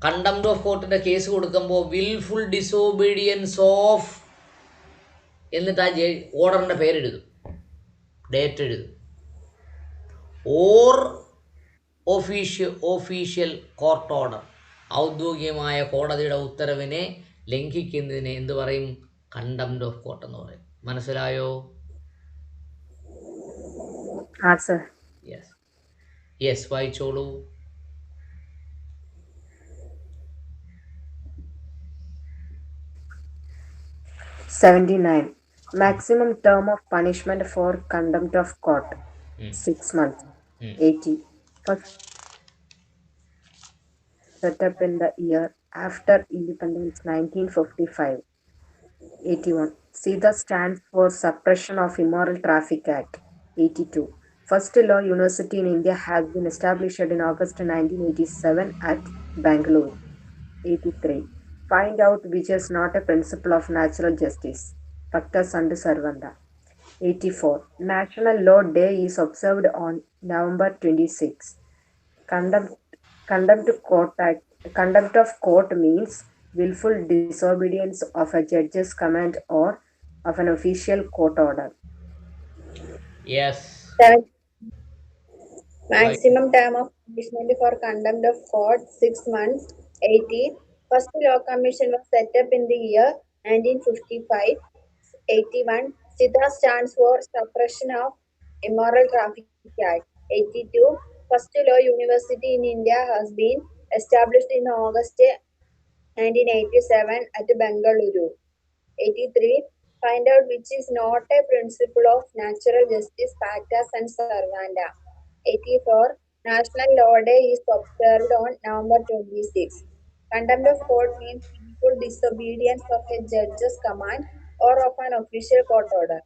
കണ്ടംപ്റ്റ് ഓഫ് കോർട്ടിൻ്റെ കേസ് കൊടുക്കുമ്പോൾ വിൽഫുൾ ഡിസോബീഡിയൻസ് ഓഫ് എന്നിട്ട് ആ ഓർഡറിൻ്റെ പേരെഴുതും, ഡേറ്റ് എഴുതും. ഓർ ഒഫീഷ്യൽ കോർട്ട് ഓർഡർ, ഔദ്യോഗികമായ കോടതിയുടെ ഉത്തരവിനെ ലംഘിക്കുന്നതിനെ എന്ത് പറയും? കണ്ടംപ്റ്റ് ഓഫ് കോർട്ട് എന്ന് പറയും. മനസ്സിലായോ? യെസ്. വായിച്ചോളൂ. Maximum term of punishment for contempt of court 6 months. 80. First set up in the year after independence 1955. 81. SIDA stands for Suppression of Immoral Traffic Act. 82. First law university in India has been established in August 1987 at Bangalore. 83. Find out which is not a principle of natural justice. Pacta sunt servanda. 84. National Law Day is observed on November 26. Contempt Court Act Contempt of court means willful disobedience of a judge's command or of an official court order. Yes. Seven, Why? maximum term of punishment for contempt of court 6 months. 80. First law commission was set up in the year 1955. 81. SIDA stands for Suppression of Immoral Traffic Act. 82. First law university in India has been established in August 1987 at Bengaluru. 83. Find out which is not a principle of natural justice, pacta and servanda. 84. National Law Day is observed on November 26. Contempt of court means willful disobedience of a judge's command or of an official court order.